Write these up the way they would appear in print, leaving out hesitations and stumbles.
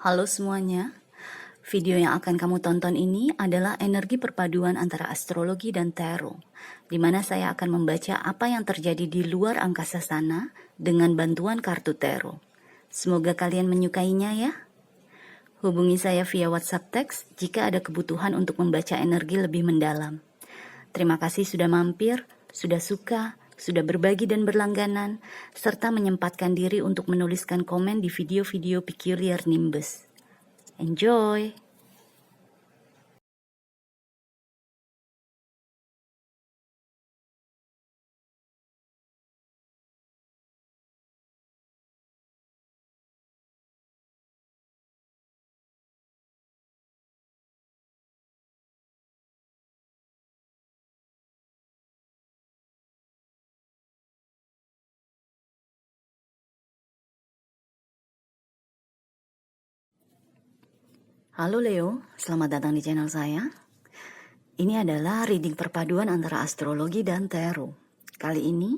Halo semuanya, video yang akan kamu tonton ini adalah energi perpaduan antara astrologi dan tarot, di mana saya akan membaca apa yang terjadi di luar angkasa sana dengan bantuan kartu tarot. Semoga kalian menyukainya ya. Hubungi saya via WhatsApp teks jika ada kebutuhan untuk membaca energi lebih mendalam. Terima kasih sudah mampir, sudah suka, sudah berbagi dan berlangganan, serta menyempatkan diri untuk menuliskan komen di video-video Peculiar Nimbus. Enjoy! Halo Leo, selamat datang di channel saya. Ini adalah reading perpaduan antara astrologi dan tarot. Kali ini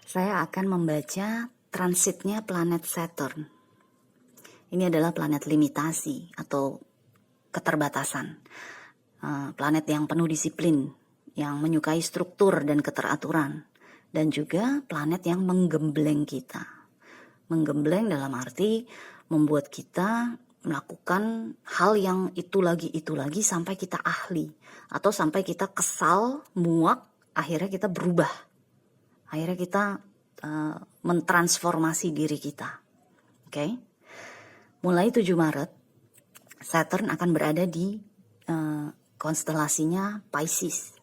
saya akan membaca transitnya planet Saturn. Ini adalah planet limitasi atau keterbatasan. Planet yang penuh disiplin, yang menyukai struktur dan keteraturan. Dan juga planet yang menggembleng kita. Menggembleng dalam arti membuat kita melakukan hal yang itu lagi sampai kita ahli, atau sampai kita kesal, muak, akhirnya kita berubah, akhirnya kita mentransformasi diri kita. Oke? Mulai 7 Maret Saturn akan berada di konstelasinya Pisces,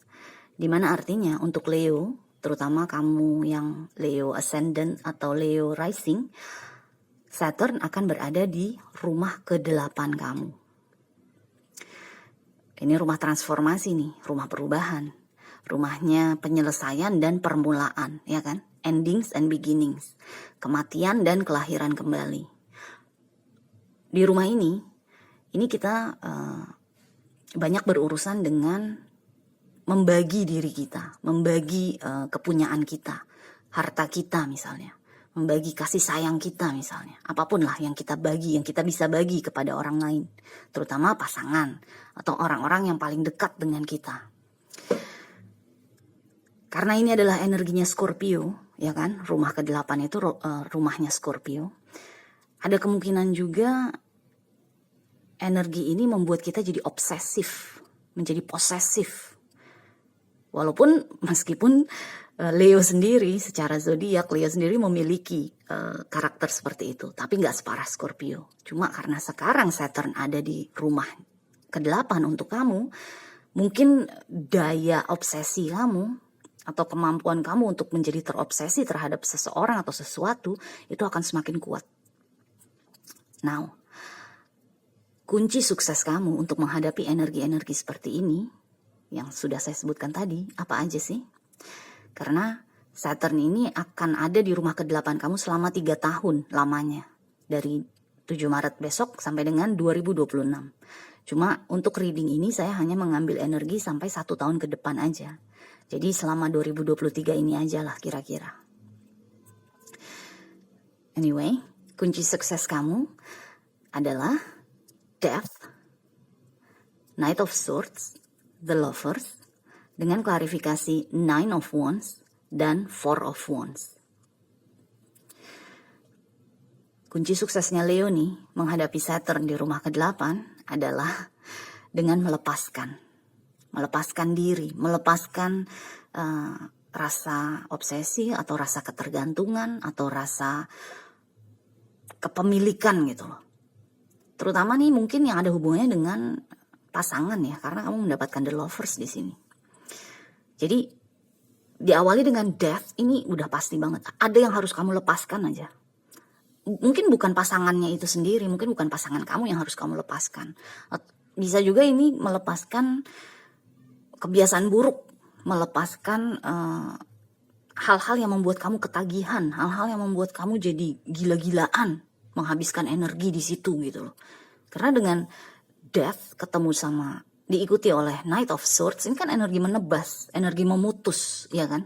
dimana artinya untuk Leo, terutama kamu yang Leo Ascendant atau Leo Rising, Saturn akan berada di rumah ke-8 kamu. Ini rumah transformasi nih, rumah perubahan. Rumahnya penyelesaian dan permulaan, ya kan? Endings and beginnings. Kematian dan kelahiran kembali. Di rumah ini kita banyak berurusan dengan membagi diri kita, membagi kepunyaan kita, harta kita misalnya. Membagi kasih sayang kita misalnya, apapun lah yang kita bagi, yang kita bisa bagi kepada orang lain, terutama pasangan atau orang-orang yang paling dekat dengan kita. Karena ini adalah energinya Scorpio, ya kan, rumah ke-8 itu rumahnya Scorpio. Ada kemungkinan juga energi ini membuat kita jadi obsesif, menjadi posesif. Walaupun meskipun Leo sendiri secara zodiak, Leo sendiri memiliki karakter seperti itu, tapi nggak separah Scorpio. Cuma karena sekarang Saturn ada di rumah ke-8 untuk kamu, mungkin daya obsesi kamu atau kemampuan kamu untuk menjadi terobsesi terhadap seseorang atau sesuatu itu akan semakin kuat. Now, kunci sukses kamu untuk menghadapi energi-energi seperti ini yang sudah saya sebutkan tadi, apa aja sih? Karena Saturn ini akan ada di rumah ke-8 kamu selama 3 tahun lamanya. Dari 7 Maret besok sampai dengan 2026. Cuma untuk reading ini saya hanya mengambil energi sampai 1 tahun ke depan aja. Jadi selama 2023 ini aja lah kira-kira. Anyway, kunci sukses kamu adalah Death, Knight of Swords, The Lovers, dengan klarifikasi 9 of Wands dan 4 of Wands. Kunci suksesnya Leo nih menghadapi Saturn di rumah ke-8 adalah dengan melepaskan diri, melepaskan rasa obsesi atau rasa ketergantungan atau rasa kepemilikan gitu loh. Terutama nih mungkin yang ada hubungannya dengan pasangan ya, karena kamu mendapatkan The Lovers di sini. Jadi diawali dengan death ini udah pasti banget. Ada yang harus kamu lepaskan aja. Mungkin bukan pasangannya itu sendiri, mungkin bukan pasangan kamu yang harus kamu lepaskan. Bisa juga ini melepaskan kebiasaan buruk, melepaskan hal-hal yang membuat kamu ketagihan, hal-hal yang membuat kamu jadi gila-gilaan, menghabiskan energi di situ gitu loh. Karena dengan death ketemu sama diikuti oleh Knight of Swords, ini kan energi menebas, energi memutus, ya kan?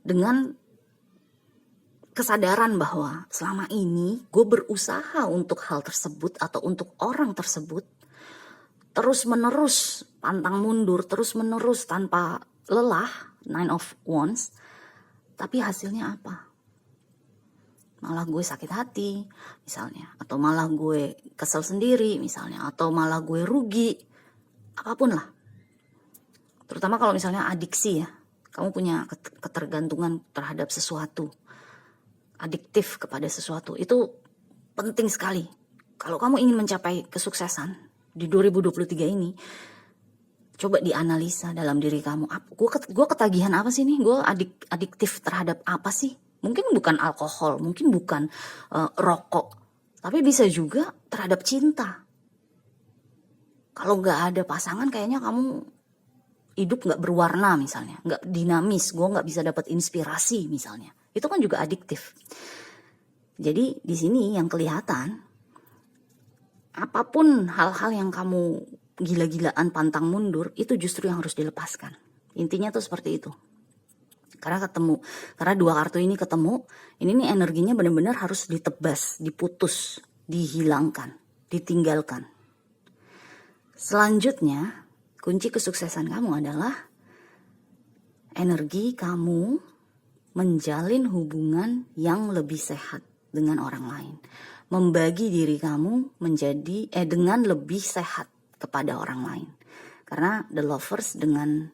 Dengan kesadaran bahwa selama ini gue berusaha untuk hal tersebut atau untuk orang tersebut, terus menerus pantang mundur, terus menerus tanpa lelah, 9 of Wands, tapi hasilnya apa? Malah gue sakit hati misalnya, atau malah gue kesel sendiri misalnya, atau malah gue rugi, apapun lah. Terutama kalau misalnya adiksi ya, kamu punya ketergantungan terhadap sesuatu, adiktif kepada sesuatu, itu penting sekali. Kalau kamu ingin mencapai kesuksesan di 2023 ini, coba dianalisa dalam diri kamu. Gue ketagihan apa sih nih? Gue adiktif terhadap apa sih? Mungkin bukan alkohol, mungkin bukan rokok, tapi bisa juga terhadap cinta. Kalau nggak ada pasangan, kayaknya kamu hidup nggak berwarna misalnya, nggak dinamis. Gue nggak bisa dapat inspirasi misalnya. Itu kan juga adiktif. Jadi di sini yang kelihatan, apapun hal-hal yang kamu gila-gilaan pantang mundur, itu justru yang harus dilepaskan. Intinya tuh seperti itu. Karena dua kartu ini ketemu, ini nih energinya benar-benar harus ditebas, diputus, dihilangkan, ditinggalkan. Selanjutnya, kunci kesuksesan kamu adalah energi kamu menjalin hubungan yang lebih sehat dengan orang lain. Membagi diri kamu menjadi dengan lebih sehat kepada orang lain. Karena The Lovers dengan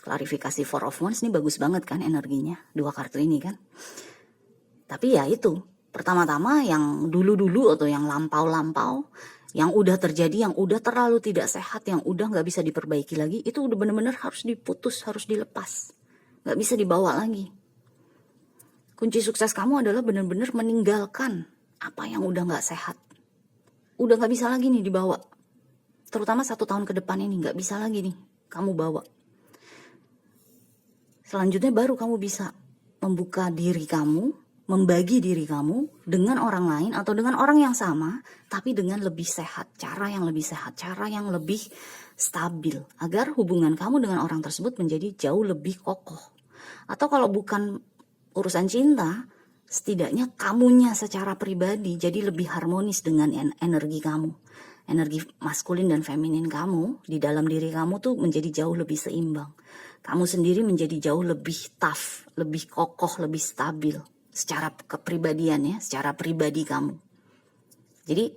klarifikasi 4 of Wands ini bagus banget kan energinya, dua kartu ini kan. Tapi ya itu, pertama-tama yang dulu-dulu atau yang lampau-lampau, yang udah terjadi, yang udah terlalu tidak sehat, yang udah gak bisa diperbaiki lagi, itu udah bener-bener harus diputus, harus dilepas. Gak bisa dibawa lagi. Kunci sukses kamu adalah bener-bener meninggalkan apa yang udah gak sehat. Udah gak bisa lagi nih dibawa. Terutama 1 tahun ke depan ini gak bisa lagi nih kamu bawa. Selanjutnya baru kamu bisa membuka diri kamu, membagi diri kamu dengan orang lain atau dengan orang yang sama, tapi dengan lebih sehat, cara yang lebih sehat, cara yang lebih stabil, agar hubungan kamu dengan orang tersebut menjadi jauh lebih kokoh. Atau kalau bukan urusan cinta, setidaknya kamunya secara pribadi jadi lebih harmonis dengan energi kamu. Energi maskulin dan feminin kamu di dalam diri kamu tuh menjadi jauh lebih seimbang. Kamu sendiri menjadi jauh lebih tough, lebih kokoh, lebih stabil secara kepribadian ya, secara pribadi kamu. Jadi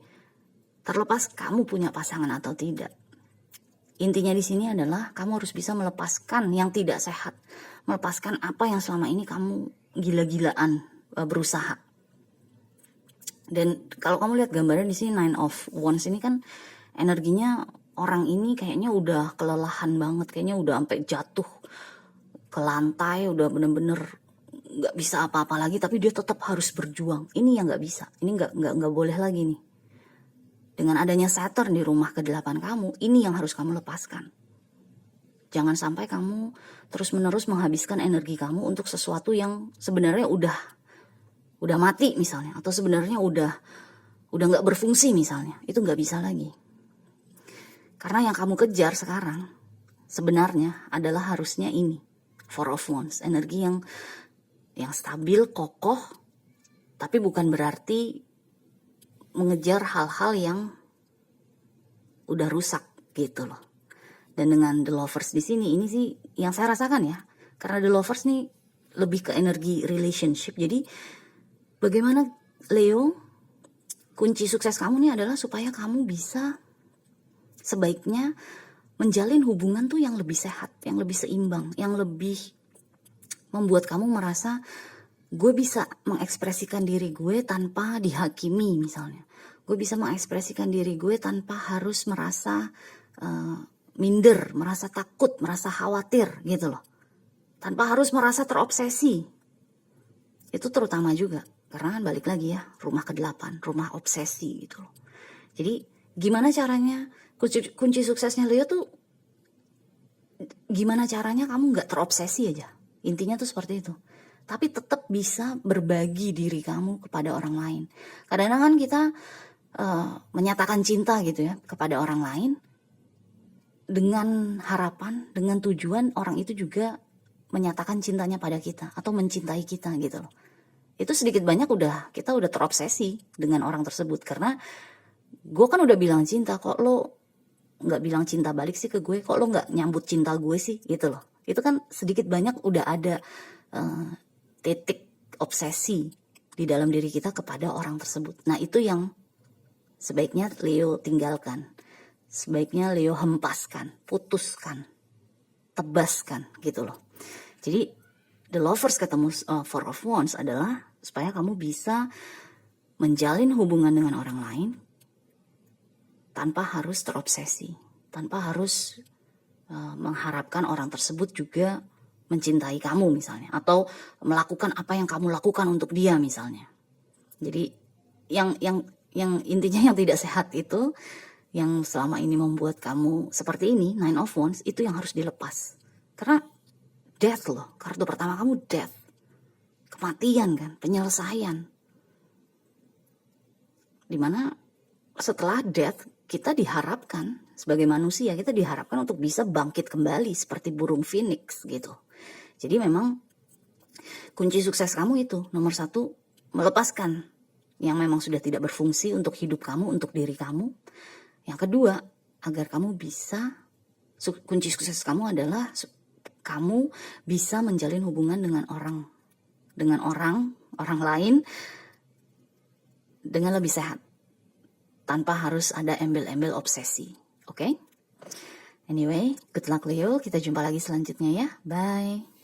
terlepas kamu punya pasangan atau tidak, intinya di sini adalah kamu harus bisa melepaskan yang tidak sehat, melepaskan apa yang selama ini kamu gila-gilaan berusaha. Dan kalau kamu lihat gambarnya di sini 9 of Wands ini kan energinya orang ini kayaknya udah kelelahan banget, kayaknya udah sampai jatuh ke lantai, udah bener-bener nggak bisa apa-apa lagi, tapi dia tetap harus berjuang. Ini yang nggak bisa, ini nggak boleh lagi nih. Dengan adanya Saturn di rumah ke-8 kamu, ini yang harus kamu lepaskan. Jangan sampai kamu terus-menerus menghabiskan energi kamu untuk sesuatu yang sebenarnya udah mati misalnya, atau sebenarnya udah nggak berfungsi misalnya. Itu nggak bisa lagi. Karena yang kamu kejar sekarang sebenarnya adalah harusnya ini 4 of Wands, energi yang stabil, kokoh, tapi bukan berarti mengejar hal-hal yang udah rusak gitu loh. Dan dengan The Lovers di sini, ini sih yang saya rasakan ya, karena The Lovers nih lebih ke energi relationship. Jadi bagaimana Leo, kunci sukses kamu nih adalah supaya kamu bisa sebaiknya menjalin hubungan tuh yang lebih sehat, yang lebih seimbang, yang lebih membuat kamu merasa gue bisa mengekspresikan diri gue tanpa dihakimi misalnya. Gue bisa mengekspresikan diri gue tanpa harus merasa minder, merasa takut, merasa khawatir gitu loh. Tanpa harus merasa terobsesi. Itu terutama juga, karena kan balik lagi ya, rumah ke-8, rumah obsesi gitu loh. Jadi gimana caranya, kunci suksesnya Leo tuh gimana caranya kamu gak terobsesi aja. Intinya tuh seperti itu. Tapi tetap bisa berbagi diri kamu kepada orang lain. Kadang-kadang kan kita menyatakan cinta gitu ya kepada orang lain dengan harapan, dengan tujuan orang itu juga menyatakan cintanya pada kita atau mencintai kita gitu loh. itu sedikit banyak kita udah terobsesi dengan orang tersebut. Karena gue kan udah bilang cinta, kok lo nggak bilang cinta balik sih ke gue, kok lo nggak nyambut cinta gue sih, gitu loh. Itu kan sedikit banyak udah ada titik obsesi di dalam diri kita kepada orang tersebut. Nah, itu yang sebaiknya Leo tinggalkan, sebaiknya Leo hempaskan, putuskan, tebaskan, gitu loh. Jadi the lovers ketemu Four of Wands adalah supaya kamu bisa menjalin hubungan dengan orang lain tanpa harus terobsesi, tanpa harus mengharapkan orang tersebut juga mencintai kamu misalnya, atau melakukan apa yang kamu lakukan untuk dia misalnya. Jadi yang intinya yang tidak sehat itu, yang selama ini membuat kamu seperti ini, Nine of Wands, itu yang harus dilepas. Karena death loh, kartu pertama kamu death, kematian kan, penyelesaian. Dimana setelah death kita diharapkan sebagai manusia, kita diharapkan untuk bisa bangkit kembali seperti burung phoenix gitu. Jadi memang kunci sukses kamu itu nomor 1, melepaskan yang memang sudah tidak berfungsi untuk hidup kamu, untuk diri kamu. Yang kedua, agar kamu bisa, kunci sukses kamu adalah kamu bisa menjalin hubungan dengan orang lain dengan lebih sehat, tanpa harus ada embel-embel obsesi. Oke? Anyway, good luck Leo. Kita jumpa lagi selanjutnya ya. Bye.